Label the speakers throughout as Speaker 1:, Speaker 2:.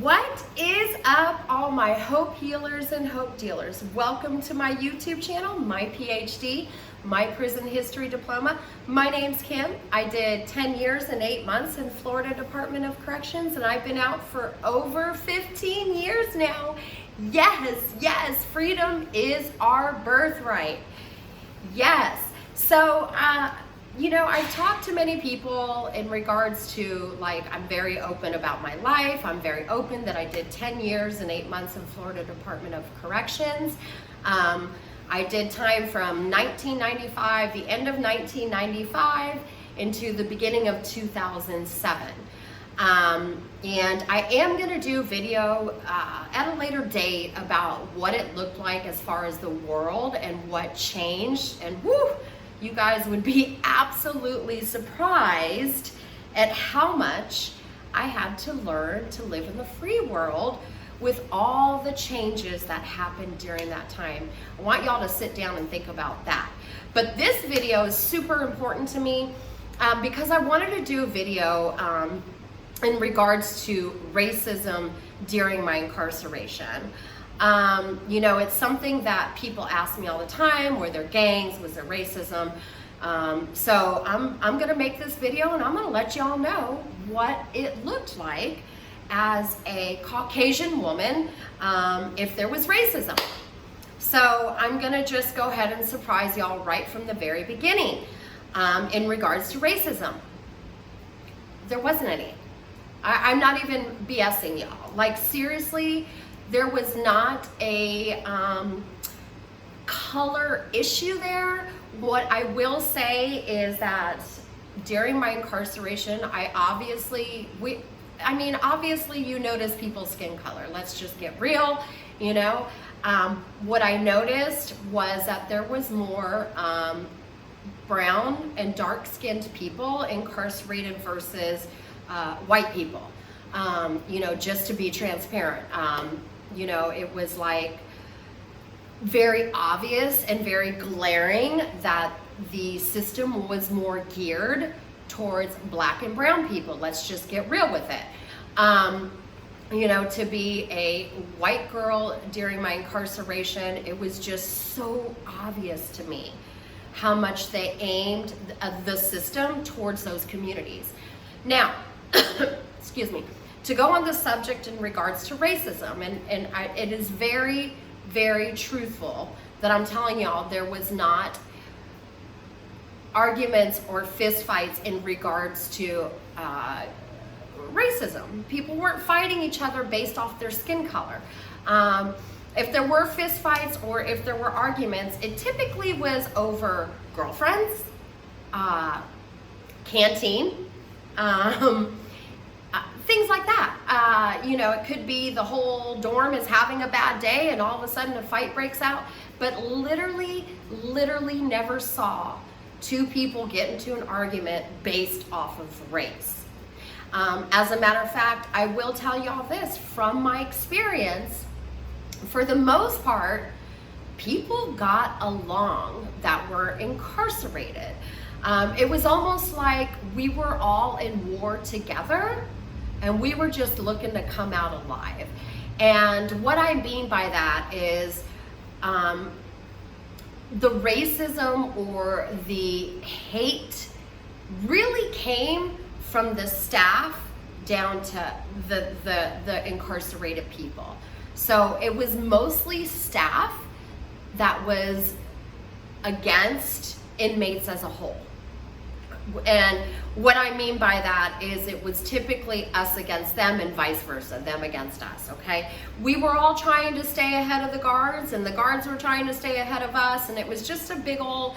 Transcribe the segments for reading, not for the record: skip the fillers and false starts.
Speaker 1: What is up, all my hope healers and hope dealers? Welcome to my YouTube channel, my PhD, my prison history diploma. My name's Kim. I did 10 years and 8 months in Florida Department of Corrections, and I've been out for over 15 years now. Yes, freedom is our birthright. Yes. So, I've talked to many people in regards to, I'm very open about my life. I'm very open that I did 10 years and 8 months in Florida Department of Corrections. I did time from 1995, the end of 1995, into the beginning of 2007. And I am going to do a video at a later date about what it looked like as far as the world and what changed. And whoo, you guys would be absolutely surprised at how much I had to learn to live in the free world with all the changes that happened during that time. I want y'all to sit down and think about that. But this video is super important to me because I wanted to do a video in regards to racism during my incarceration. It's something that people ask me all the time. Were there gangs? Was there racism? So I'm gonna make this video and I'm gonna let y'all know what it looked like as a Caucasian woman if there was racism. So I'm gonna just go ahead and surprise y'all right from the very beginning in regards to racism. There wasn't any. I'm not even BSing y'all. Like, seriously, there was not a color issue there. What I will say is that during my incarceration, obviously you notice people's skin color. Let's just get real, What I noticed was that there was more brown and dark-skinned people incarcerated versus white people. Just to be transparent. It was like very obvious and very glaring that the system was more geared towards black and brown people. Let's just get real with it. To be a white girl during my incarceration, it was just so obvious to me how much they aimed the system towards those communities. Now, excuse me, to go on the subject in regards to racism, it is very, very truthful that I'm telling y'all there was not arguments or fistfights in regards to racism. People weren't fighting each other based off their skin color. If there were fistfights or if there were arguments, it typically was over girlfriends, canteen, things like that. It could be the whole dorm is having a bad day and all of a sudden a fight breaks out, but literally never saw two people get into an argument based off of race. As a matter of fact, I will tell y'all this from my experience, for the most part, people got along that were incarcerated. It was almost like we were all in war together and we were just looking to come out alive. And what I mean by that is the racism or the hate really came from the staff down to the incarcerated people. So it was mostly staff that was against inmates as a whole. And what I mean by that is it was typically us against them and vice versa, them against us, okay? We were all trying to stay ahead of the guards and the guards were trying to stay ahead of us, and it was just a big old,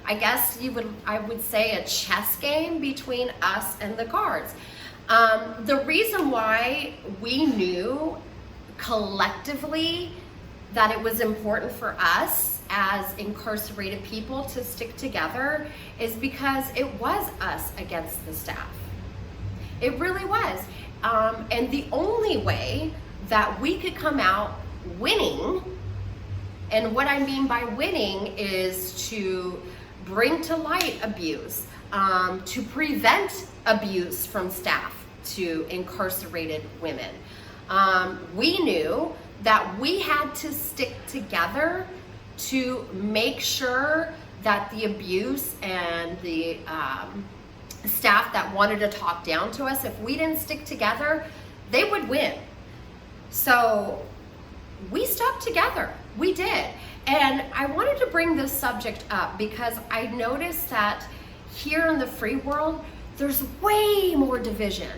Speaker 1: I would say a chess game between us and the guards. The reason why we knew collectively that it was important for us as incarcerated people to stick together is because it was us against the staff. It really was. And the only way that we could come out winning, and what I mean by winning is to bring to light abuse, to prevent abuse from staff to incarcerated women. we knew that we had to stick together to make sure that the abuse and the staff that wanted to talk down to us, if we didn't stick together, they would win. So we stuck together. We did. And I wanted to bring this subject up because I noticed that here in the free world, there's way more division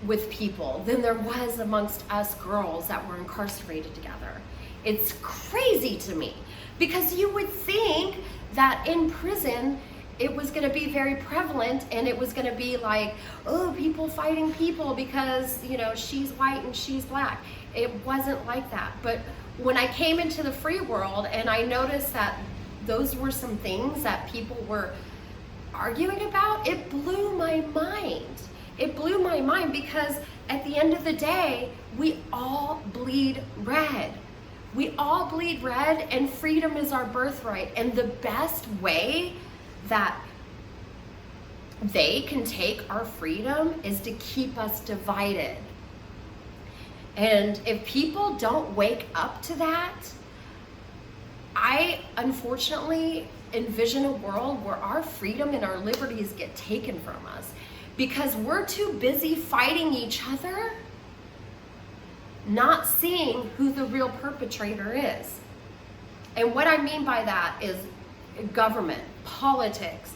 Speaker 1: with people than there was amongst us girls that were incarcerated together. It's crazy to me because you would think that in prison it was going to be very prevalent and it was going to be like, oh, people fighting people because, you know, she's white and she's black. It wasn't like that. But when I came into the free world and I noticed that those were some things that people were arguing about, it blew my mind. It blew my mind because at the end of the day, we all bleed red. We all bleed red, and freedom is our birthright. And the best way that they can take our freedom is to keep us divided. And if people don't wake up to that, I unfortunately envision a world where our freedom and our liberties get taken from us because we're too busy fighting each other, not seeing who the real perpetrator is. And what I mean by that is government, politics,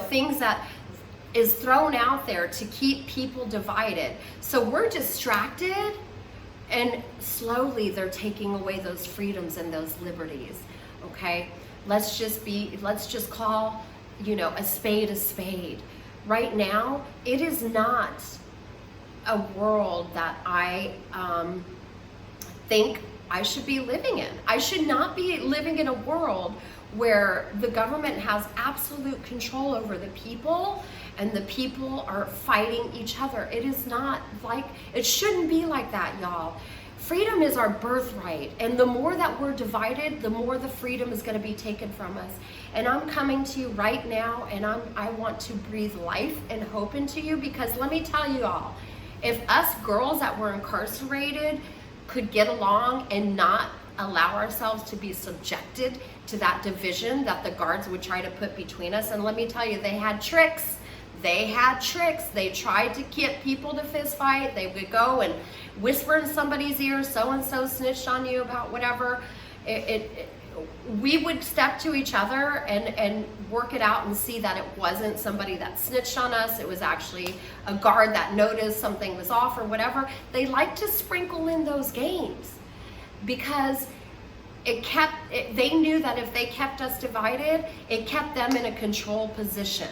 Speaker 1: things that is thrown out there to keep people divided. So we're distracted, and slowly they're taking away those freedoms and those liberties. Okay, let's just call, a spade a spade. Right now, it is not a world that I think I should be living in. I should not be living in a world where the government has absolute control over the people and the people are fighting each other. It is not like, it shouldn't be like that, y'all. Freedom is our birthright, and the more that we're divided, the more the freedom is going to be taken from us. And I'm coming to you right now, and I want to breathe life and hope into you, because let me tell you all, if us girls that were incarcerated could get along and not allow ourselves to be subjected to that division that the guards would try to put between us, and let me tell you, they had tricks. They tried to get people to fist fight. They would go and whisper in somebody's ear, so-and-so snitched on you about whatever. We would step to each other and work it out and see that it wasn't somebody that snitched on us. It was actually a guard that noticed something was off or whatever. They like to sprinkle in those games because they knew that if they kept us divided, it kept them in a control position.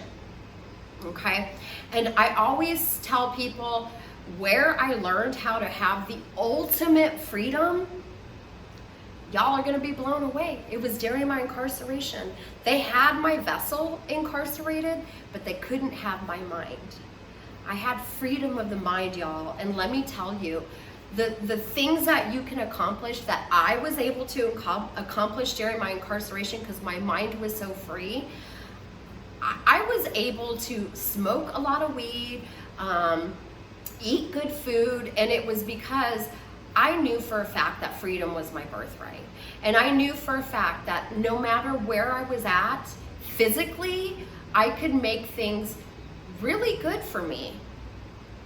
Speaker 1: Okay, and I always tell people where I learned how to have the ultimate freedom, y'all are going to be blown away. It was during my incarceration. They had my vessel incarcerated, but they couldn't have my mind. I had freedom of the mind, y'all, and let me tell you, the things that you can accomplish that I was able to accomplish during my incarceration because my mind was so free. I was able to smoke a lot of weed, eat good food, and it was because I knew for a fact that freedom was my birthright. And I knew for a fact that no matter where I was at, physically, I could make things really good for me.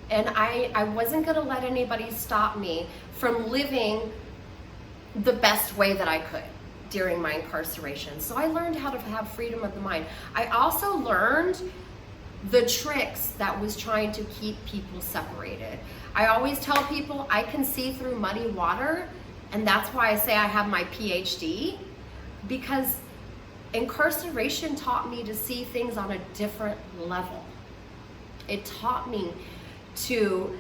Speaker 1: And I wasn't gonna let anybody stop me from living the best way that I could during my incarceration. So I learned how to have freedom of the mind. I also learned the tricks that was trying to keep people separated. I always tell people I can see through muddy water, and that's why I say I have my PhD, because incarceration taught me to see things on a different level. It taught me to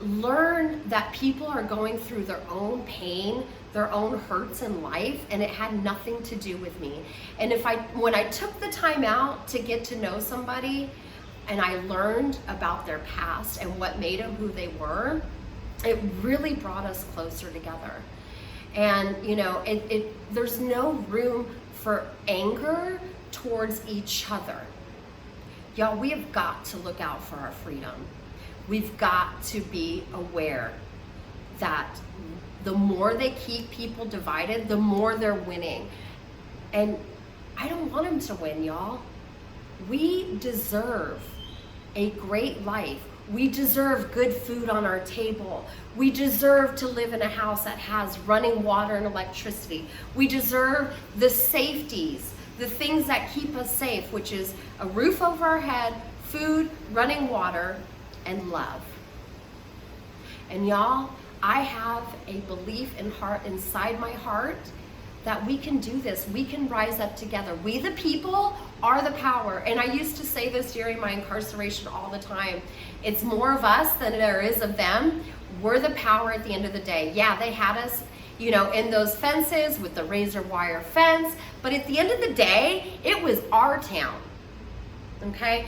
Speaker 1: learn that people are going through their own pain, their own hurts in life, and it had nothing to do with me. And when I took the time out to get to know somebody and I learned about their past and what made them who they were, it really brought us closer together. And there's no room for anger towards each other. Y'all, we have got to look out for our freedom. We've got to be aware that the more they keep people divided, the more they're winning. And I don't want them to win, y'all. We deserve a great life. We deserve good food on our table. We deserve to live in a house that has running water and electricity. We deserve the safeties, the things that keep us safe, which is a roof over our head, food, running water, and love. And y'all, I have a belief inside my heart that we can do this. We can rise up together. We the people are the power. And I used to say this during my incarceration all the time. It's more of us than there is of them. We're the power at the end of the day. Yeah, they had us, in those fences with the razor wire fence, but at the end of the day, it was our town, okay?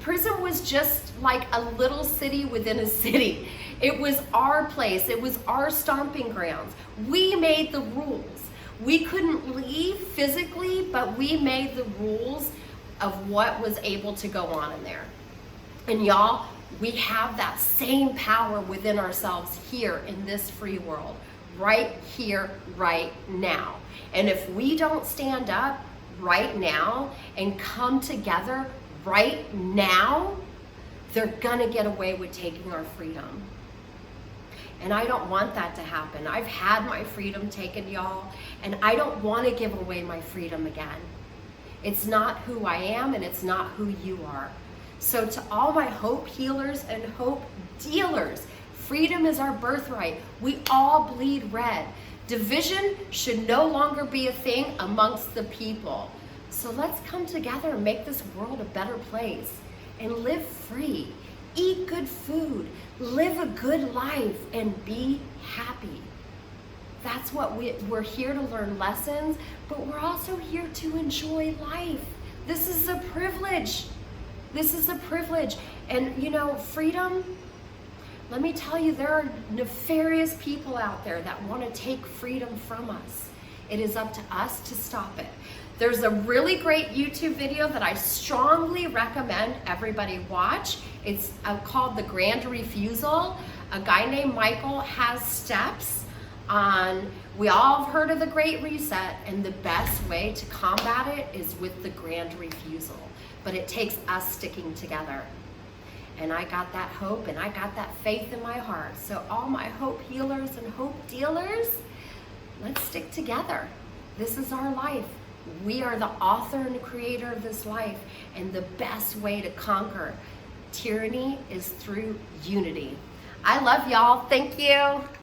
Speaker 1: Prison was just like a little city within a city. It was our place. It was our stomping grounds. We made the rules. We couldn't leave physically, but we made the rules of what was able to go on in there. And y'all, we have that same power within ourselves here in this free world, right here, right now. And if we don't stand up right now and come together right now, they're gonna get away with taking our freedom. And I don't want that to happen. I've had my freedom taken, y'all, and I don't want to give away my freedom again. It's not who I am, and it's not who you are. So to all my hope healers and hope dealers, freedom is our birthright. We all bleed red. Division should no longer be a thing amongst the people. So let's come together and make this world a better place and live free. Eat good food, live a good life, and be happy. That's what we're here to learn lessons, but we're also here to enjoy life. This is a privilege. This is a privilege. And freedom, let me tell you, there are nefarious people out there that want to take freedom from us. It is up to us to stop it. There's a really great YouTube video that I strongly recommend everybody watch. It's called The Grand Refusal. A guy named Michael has steps on, we all have heard of the Great Reset, and the best way to combat it is with the Grand Refusal. But it takes us sticking together. And I got that hope and I got that faith in my heart. So all my hope healers and hope dealers, let's stick together. This is our life. We are the author and creator of this life, and the best way to conquer tyranny is through unity. I love y'all. Thank you.